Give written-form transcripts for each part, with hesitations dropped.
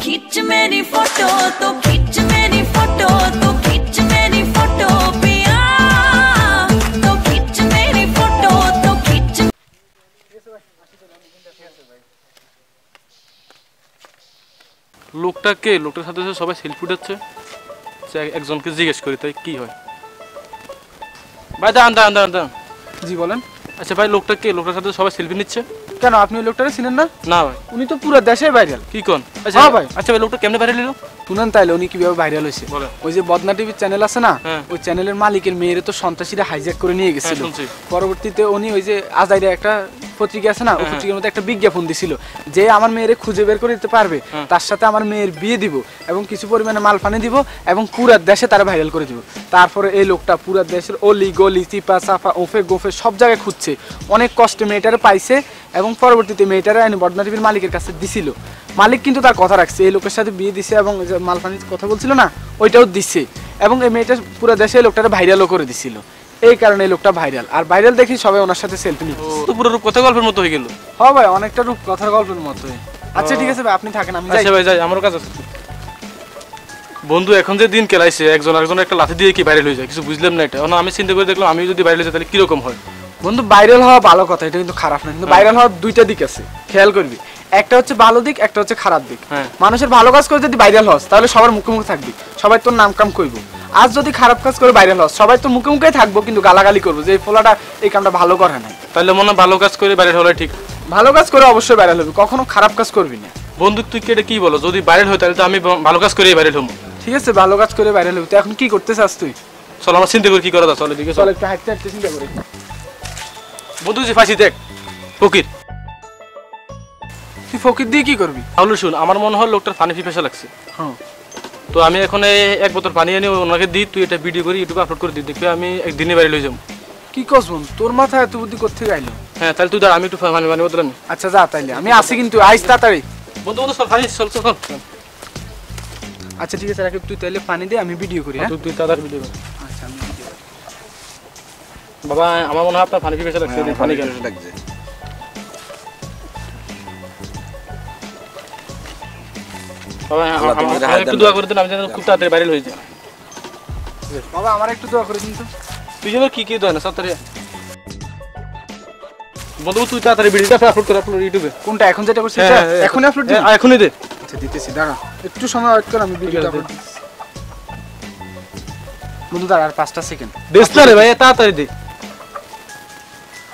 खींच मेरी फोटो, तो खींच मेरी फोटो, तो खींच मेरी फोटो पिया, तो खींच मेरी फोटो, तो खींच। লোকটা কে? লোকটার সাথে সবাই সেলফি উঠাচ্ছে। একজনকে জিজ্ঞেস করি তাই কি হয়। ভাই দাঁড়ান দাঁড়ান দাঁড়ান দাঁড়ান। জি বলেন। আচ্ছা ভাই লোকটা কে? লোকটার সাথে সবাই সেলফি নিচ্ছে কেন, আপনি ওই লোকটারে চিনেন না? না ভাই। উনি তো পুরো দেশে ভাইরাল। কি কোন? আচ্ছা হ্যাঁ ভাই। আচ্ছা ভাই লোকটা কেমনে ভাইরাল হলো? শুনেন তাইলে উনি কিভাবে ভাইরাল হয়েছে। বলেন। ওই যে বদনা টিভির চ্যানেল আছে না, হ্যাঁ। ওই চ্যানেলের মালিকের মেয়েরে তো সন্ত্রাসীরা হাইজ্যাক করে নিয়ে গেছিল। হ্যাঁ, শুনছি। পরবর্তীতে উনি ওই যে আজাইরা একটা পত্রিকা আছে না, ওই পত্রিকার মধ্যে একটা বিজ্ঞাপন দিছিল যে আমার মেয়েরে খুঁজে বের করে দিতে পারবে তার সাথে আমার মেয়ের বিয়ে দিব এবং কিছু পরিমাণে মাল পানি দিব এবং পুরা দেশে তারা ভাইরাল করে দিব। তারপরে এই লোকটা পুরা দেশের অলি গলি চিপা চাপা ওফে গোফে সব জায়গায় খুঁজছে, অনেক কষ্টে মেয়েটারে পাইছে এবং পরবর্তীতে মেয়েটারে আইনি বদনা টিভির মালিকের কাছে দিছিল। মালিক কিন্তু তার কথা রাখছে, এই লোকের সাথে বিয়ে দিছে এবং মাল পানির কথা বলছিল না ওইটাও দিচ্ছে এবং এই মেয়েটা পুরো দেশে লোকটারে ভাইরালও করে দিছিল। এই কারণে এই লোকটা ভাইরাল, আর ভাইরাল দেখি সবাই ওনার সাথে সেলফি নিচ্ছে। তো পুরো রূপ কথা গল্পের মতো হয়ে গেল। হ্যাঁ ভাই, অনেকটা রূপ কথার গল্পের মতোই। আচ্ছা ঠিক আছে ভাই, আপনি থাকেন, আমি যাই। আচ্ছা ভাই যাই, আমারও কাজ আছে। বন্ধু এখন যে দিন কেলাইছে একজন আরেকজন একটা লাথি দিয়ে কি ভাইরাল হয়ে যায় কিছু বুঝলাম না। এটা আমি চিন্তা করে দেখলাম আমি যদি ভাইরাল হয়ে যাই তাহলে কিরকম হয়। বন্ধু ভাইরাল হওয়া ভালো কথা, এটা কিন্তু খারাপ না, কিন্তু ভাইরাল হওয়ার দুইটা দিক আছে, খেয়াল করবি। একটা হচ্ছে ভালো দিক, একটা হচ্ছে খারাপ দিক। মানুষের ভালো কাজ করে যদি ভাইরাল হস তাহলে সবার মুখে মুখে থাকবি, সবাই তোর নাম কাম করবো। আজ যদি খারাপ কাজ করে ভাইরাল হস সবাই তোর মুখে মুখে থাকবো কিন্তু গালাগালি করবো যে এই ফোলাটা এই কামটা ভালো করে নাই। তাহলে মনে হয় ভালো কাজ করে ভাইরাল হলে ঠিক। ভালো কাজ করে অবশ্যই ভাইরাল হবে, কখনো খারাপ কাজ করবি না। বন্ধু তুই কি এটা কি বলো, যদি ভাইরাল হয় তাহলে তো আমি ভালো কাজ করেই ভাইরাল হবো। ঠিক আছে, ভালো কাজ করে ভাইরাল হবে। তো এখন কি করতে চাস তুই? চল আমরা চিন্তা করি কি করা যায়। চলে ঠিক আছে, চল একটু হাঁটতে হাঁটতে চিন্তা করি। বন্ধু যে ফাঁসি দেখ ফকির। তুই ফকির দিয়ে কি করবি? তাহলে শুন, আমার মনে হয় লোকটার পানি পিপাসা লাগছে। হ্যাঁ, তো আমি এখন এক বোতল পানি এনে ওনাকে দিই, তুই এটা ভিডিও করে ইউটিউবে আপলোড করে দিই, দেখবি আমি একদিনে ভাইরাল হয়ে যাবো। কি করছ বন্ধু, তোর মাথায় এত বুদ্ধি কোথা থেকে আইলো? হ্যাঁ তাহলে তুই দাঁড়া, আমি একটু পানি পানি বোতল আনি। আচ্ছা যা, তাইলে আমি আসি কিন্তু আইস তাড়াতাড়ি। বন্ধু বন্ধু চল পানি চল চল। আচ্ছা ঠিক আছে, রাকিব তুই তাইলে পানি দে, আমি ভিডিও করি। হ্যাঁ তুই তাড়াতাড়ি ভিডিও কর। আচ্ছা আমি ভিডিও করি। বাবা আমার মনে হয় আপনার পানি পিপাসা লাগছে, পানি কেন লাগছে। বাবা আমার একটু দোয়া করে দিন, আমি যেন খুব তাড়াতাড়ি ভাইরাল হয়ে যাই। বাবা আমার একটু দোয়া করে দিন তো। তুই যেন কি কি দোয়া না তাড়াতাড়ি। বন্ধু তুই তাড়াতাড়ি ভিডিওটা আপলোড করে আপলোড ইউটিউবে। কোনটা এখন যেটা করছিস এখনই আপলোড দিবি? এখনই দে। আচ্ছা দিতেছি, দাঁড়া একটু সময় ওয়েট কর, আমি ভিডিওটা আপলোড দিচ্ছি। বন্ধু দাঁড়া আর 5টা সেকেন্ড। দেখ না রে ভাই তাড়াতাড়ি দে।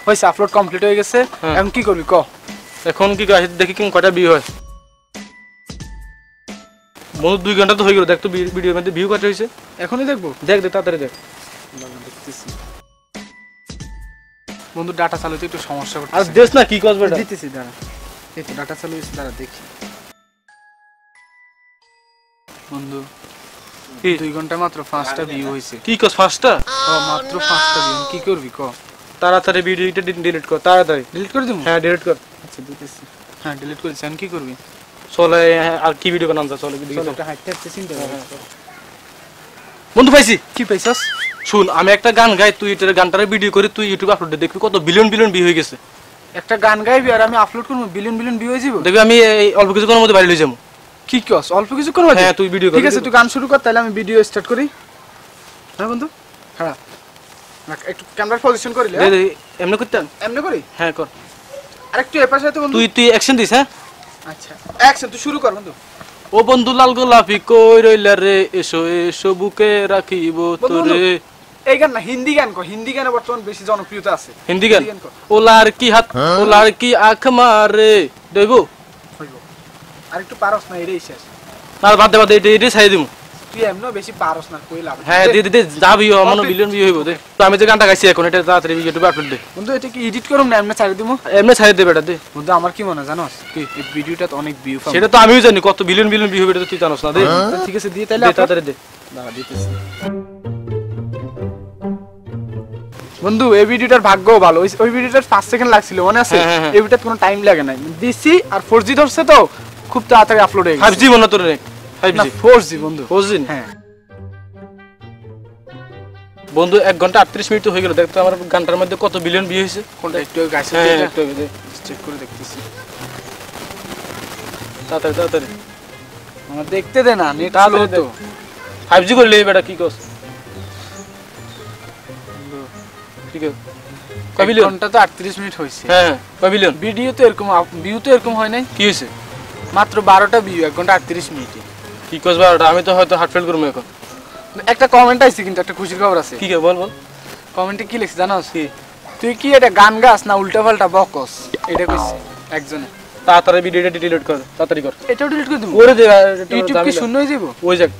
হইছে, আপলোড কমপ্লিট হয়ে গেছে। এখন কি করবি ক? এখন কি করে দেখি কি কয়টা ভিউ হয়। বন্ধু 2 ঘন্টা তো হয়ে গেল, দেখ তো ভিডিওর মধ্যে ভিউ কত হয়েছে। এখনই দেখবো? দেখ দেখ তাড়াতাড়ি দেখ। দেখতেছি। বন্ধু ডাটা চালাতে একটু সমস্যা আর করতেছে। দেখ না কি করবে এটা। দিতেছি দাঁড়া, এই তো ডাটা চালু হয়েছে, দাঁড়া দেখি। বন্ধু কি 2 ঘন্টা মাত্র 5টা ভিউ হয়েছে। কি কস ফার্স্টটা? ও মাত্র 5টা ভিউ, কি করবি ক? তাড়াতাড়ি ভিডিওটা ডিলিট কর তাড়াতাড়ি। ডিলিট করে দিবো? হ্যাঁ ডিলিট কর। আচ্ছা দিতেছি। হ্যাঁ ডিলিট করেছি, এখন কি করবি? চলে আর কি ভিডিও বানান যা চলে ভিডিও। চল একটা হাঁটতে হাঁটতে চিন্তা কর। বন্ধু পাইছি। কি পাইছস? শুন আমি একটা গান গাই, তুই এটা গানটারে ভিডিও করে তুই ইউটিউবে আপলোড দে, দেখবি কত বিলিয়ন বিলিয়ন ভিউ হয়ে গেছে। একটা গান গাইবি আর আমি আপলোড করব, বিলিয়ন বিলিয়ন ভিউ হয়ে যাবে। দেখবি আমি এই অল্প কিছুক্ষণের মধ্যে ভাইরাল হয়ে যাবো। কি কস, অল্প কিছু করব? হ্যাঁ তুই ভিডিও কর। ঠিক আছে তুই গান শুরু কর, তাহলে আমি ভিডিও স্টার্ট করি। হ্যাঁ বন্ধু হ্যাঁ, একটু ক্যামেরার পজিশন করিলে দে দে এমনি করতেন। এমনি করি? হ্যাঁ কর। আরেকটু এপাশে তো বন্ধু। তুই অ্যাকশন দিস। হ্যাঁ আচ্ছা অ্যাকশন তুই শুরু কর বন্ধু। ও বন্ধু লাল গোলাপি কই রইলা রে, এসো এসো বুকে রাখিব তোরে। এই গান না, হিন্দি গান কর, হিন্দি গানে বর্তমান বেশি জনপ্রিয়তা আছে। হিন্দি গান। ও লড়কি হাত ও লড়কি আঁখ মারে দেবো। আরেকটু পারস না, এটাই শেষ। না বাদ দে বাদ দে, এটা ছাই দিমু। তুই এমনও বেশি পারস না, কই লাভ। হ্যাঁ দে দে যাবি মনে বিলিয়ন ভিউ হইব। দে তো আমি যে গানটা গাইছি এখন এটা তাড়াতাড়ি ইউটিউবে আপলোড দে। বন্ধু এটা কি এডিট করুম না এমনি ছাড়ি দিমু? এমনি ছাই দে বেটা দে। বন্ধু আমার কি মনে জানোস কি এই ভিডিওটা তো অনেক ভিউ পাবে। সেটা তো আমিও জানি কত বিলিয়ন বিলিয়ন ভিউ হবে, এটা তো তুই জানোস না। দে ঠিক আছে দিয়ে তাহলে তাড়াতাড়ি দে। দাঁড়া দিতেছি। বন্ধু এই ভিডিওটার ভাগ্যও ভালো, ওই ভিডিওটার 5 সেকেন্ড লাগছিল মনে আছে? এই ভিডিওতে কোনো টাইম লাগে না, দিছি আর 4G ধরছে তো খুব তাড়াতাড়ি আপলোড হয়ে গেছে। 5G মনে তোর রে? 5G 4G বন্ধু। 4G হ্যাঁ বন্ধু 1 ঘন্টা 38 মিনিট হয়ে গেল, দেখ তো আমার গানটার মধ্যে কত বিলিয়ন ভিউ হয়েছে। কোনটা একটু গাইছে একটু চেক করে দেখতেছি। তাড়াতাড়ি তাড়াতাড়ি। আমার দেখতে দে না, নেট স্লো তো। 5G করলে বেটা কি কস? ঠিক আছে। কয় বিলিয়ন? ঘন্টা তো 38 মিনিট হইছে। হ্যাঁ, কয় বিলিয়ন? ভিডিও তো এরকম, ভিউ তো এরকম হয় নাই। কি হইছে? মাত্র 12টা ভিউ 1 ঘন্টা 38 মিনিটে। কি কস বারোটা? আমি তো হয়তো হার্ট ফেল করবো এখন। একটা কমেন্ট আইছে কিন্তু, একটা খুশির খবর আছে। কি কে বল বল। কমেন্টে কি লিখছে জানোস? কি? তুই কি এটা গান গাস না উল্টা পাল্টা বকস? এটা কইছে একজনে। তাড়াতাড়ি ভিডিওটা ডিলিট কর, তাড়াতাড়ি কর। এটাও ডিলিট করে দিব? করে দে। ইউটিউব কি শূন্য হয়ে যাব? ওই যাক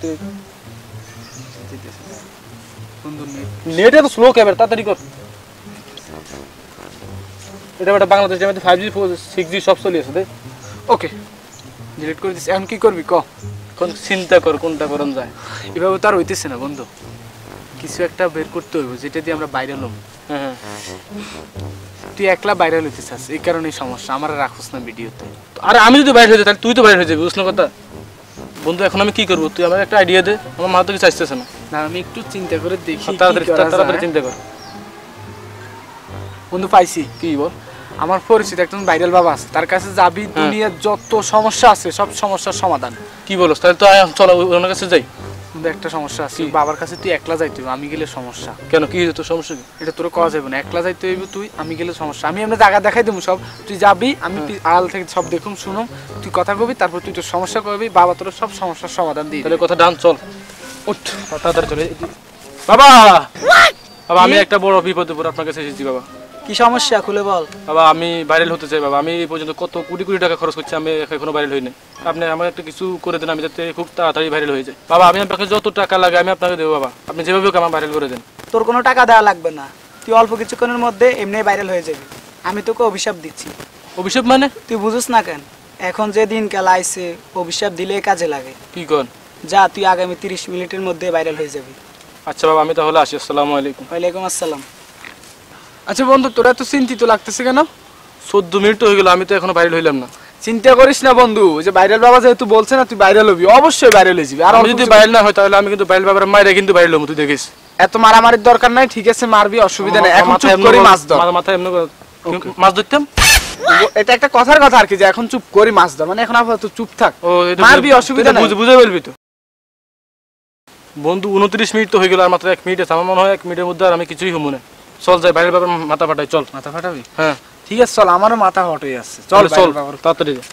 বন্ধু নেট এত স্লো ক্যামেরা, তাড়াতাড়ি কর। এটা বেটা বাংলাদেশের মধ্যে 5G 6G সব চলে আছে দে। ওকে, ডিলিট করে দিস। এখন কি করবি ক? কোন চিন্তা কর কোনটা করন যায়। এভাবে তো আর হইতেছে না বন্ধু, কিছু একটা বের করতে হইব যেটা দিয়ে আমরা ভাইরাল হব। হ্যাঁ, তুই একলা ভাইরাল হইতে চাস, এই কারণেই সমস্যা। আমার রাখোস না ভিডিওতে। আরে আমি যদি বাইরে হয়ে যাই তাহলে তুই তো বাইরে হয়ে যাবি, বুঝলো কথা। বন্ধু এখন আমি কি করবো? তুই আমার একটা আইডিয়া দে, আমার মাথা কিছু আসতেছে না। না আমি একটু চিন্তা করে দেখি। তাড়াতাড়ি চিন্তা কর। বন্ধু পাইছি। কি বল? আমার পরিচিত একজন ভাইরাল বাবা আছে, তার কাছে যাবি, দুনিয়ার যত সমস্যা আছে সব সমস্যার সমাধান। কি বলস? তাহলে তো চল ওনার কাছে যাই। কিন্তু একটা সমস্যা আছে, বাবার কাছে তুই একলা যাইতে হবে, আমি গেলে সমস্যা। কেন, কি তোর সমস্যা কি? এটা তোর করা যাবে না, একলা যাইতে হইবে তুই, আমি গেলে সমস্যা। আমি এমনি জায়গা দেখাই দেবো সব, তুই যাবি, আমি আড়াল থেকে সব দেখুম শুনুম, তুই কথা কবি, তারপর তুই তোর সমস্যা করবি, বাবা তোর সব সমস্যার সমাধান দিই। তাহলে কথা ডান, চল উঠ তাড়াতাড়ি চলে। বাবা বাবা আমি একটা বড় বিপদে পড়ে আপনার কাছে এসেছি বাবা। কি সমস্যা খুলে বল। বাবা আমি ভাইরাল হতে চাই বাবা। আমি এই পর্যন্ত কত কোটি কোটি টাকা খরচ করছি, আমি এখনো ভাইরাল হইনি। আপনি আমার একটা কিছু করে দেন, আমি যাতে খুব তাড়াতাড়ি ভাইরাল হয়ে যায়। বাবা আমি আপনাকে যত টাকা লাগে আমি আপনাকে দেবো বাবা, আপনি যেভাবে হোক আমার ভাইরাল করে দেন। তোর কোনো টাকা দেওয়া লাগবে না, তুই অল্প কিছুক্ষণের মধ্যে এমনি ভাইরাল হয়ে যাবি। আমি তোকে অভিশাপ দিচ্ছি। অভিশাপ মানে? তুই বুঝিস না কেন? এখন যে দিন কাল আইছে অভিশাপ দিলে কাজে লাগে। কি কর? যা, তুই আগামী 30 মিনিটের মধ্যে ভাইরাল হয়ে যাবি। আচ্ছা বাবা আমি তাহলে আসি। আসসালামু আলাইকুম। ওয়ালাইকুম আসসালাম। আচ্ছা বন্ধু, তোরা তো চিন্তিত লাগতেছে কেন? 14 মিনিট হয়ে গেল, আমি তো এখনো ভাইরাল হইলাম না। চিন্তা করিস না বন্ধু, ওই যে ভাইরাল বাবা যেহেতু বলছে না তুই ভাইরাল হবি, অবশ্যই ভাইরাল হয়ে যাবি। আর আমি যদি ভাইরাল না হয় তাহলে আমি কিন্তু ভাইরাল বাবার মাইরে কিন্তু ভাইরাল হবো, তুই দেখিস। এত মারামারির দরকার নাই, ঠিক আছে মারবি, অসুবিধা নেই। এখন চুপ করে মাছ ধর। মাথায় এমনি মাছ ধরতাম। এটা একটা কথার কথা আর কি, যে এখন চুপ করে মাছ ধর, মানে এখন আপাতত চুপ থাক, ও এটা মারবি, অসুবিধা নাই। বুঝে বলবি তো। বন্ধু 29 মিনিট তো হয়ে গেল, আর মাত্র 1 মিনিট আছে। আমার মনে হয় 1 মিনিটের মধ্যে আর আমি কিছুই হবো না। চল যাই, ভাইরাল বাবার মাথা ফাটাই। চল। মাথা ফাটাবি? হ্যাঁ ঠিক আছে চল, আমারও মাথা হট হয়ে আসছে। চল চল ভাইরাল বাবার। তাড়াতাড়ি যা।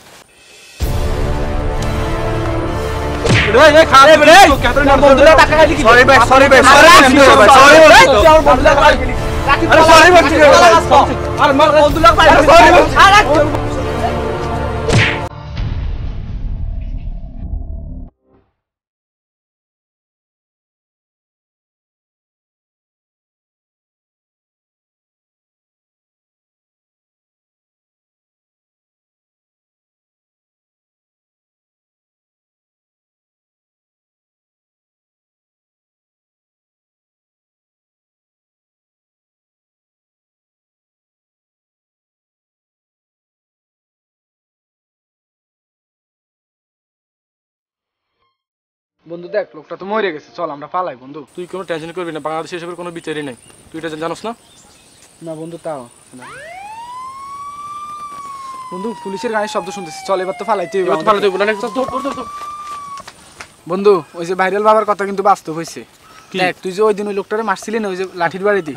বন্ধু দেখ, লোকটা তো মরে গেছে, চল আমরা পালাই বন্ধু। তুই কোনো টেনশন করবি না, বাংলাদেশে এসবের কোনো বিচারই নাই। তুই এটা জানোস না? না বন্ধু, তাও বন্ধু পুলিশের গাড়ির শব্দ শুনতেছি, চল এবার তো ফালাইতে হইবে। বন্ধু ওই যে ভাইরাল বাবার কথা কিন্তু বাস্তব হয়েছে। দেখ তুই যে ওই দিন ওই লোকটারে মারছিলি না, ওই যে লাঠির বাড়িতে,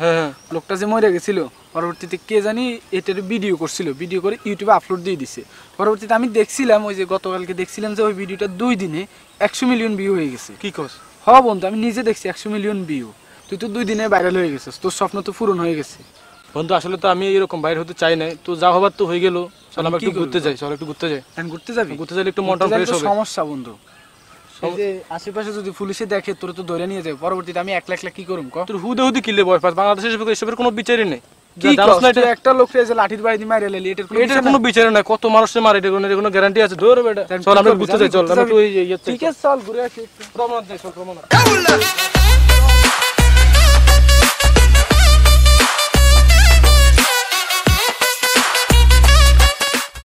লোকটা যে মরে গেছিল, পরবর্তীতে কে জানি এটার ভিডিও করছিল, ভিডিও করে ইউটিউবে আপলোড দিয়ে দিছে। পরবর্তীতে আমি দেখছিলাম, ওই যে গতকালকে দেখছিলাম যে ওই ভিডিওটা 2 দিনে 100 মিলিয়ন ভিউ হয়ে গেছে। কি কস? হ বন্ধু, আমি নিজে দেখছি 100 মিলিয়ন ভিউ। তুই তো 2 দিনে ভাইরাল হয়ে গেছিস, তোর স্বপ্ন তো পূরণ হয়ে গেছে। বন্ধু আসলে তো আমি এরকম বাইরে হতে চাই নাই, তো যা হবার তো হয়ে গেল। চল আমরা একটু ঘুরতে যাই। চল একটু ঘুরতে যাই। ঘুরতে যাবি? ঘুরতে যাইলে একটু মনটা ফ্রেশ হবে। সমস্যা বন্ধু, এই যে আশেপাশে যদি পুলিশে দেখে তোর তো ধরে নিয়ে যাবে, পরবর্তীতে আমি একলা একলা কি করুম ক? তোর হুদে কিলে বয় পাস, বাংলাদেশে এসবের কোনো বিচারই নেই। কি জানোস না, এটা একটা লোক যে লাঠির বাড়ি দিয়ে মাইরে লেলি, এটার কোনো বিচারই নাই। কত মানুষের মারে, এটা কোনো গ্যারান্টি আছে? ধর বেটা, চল আমরা ঘুরতে যাই। চল আমরা একটু ঠিক আছে চল ঘুরে আসি। প্রমাণ দেই, চল প্রমাণ।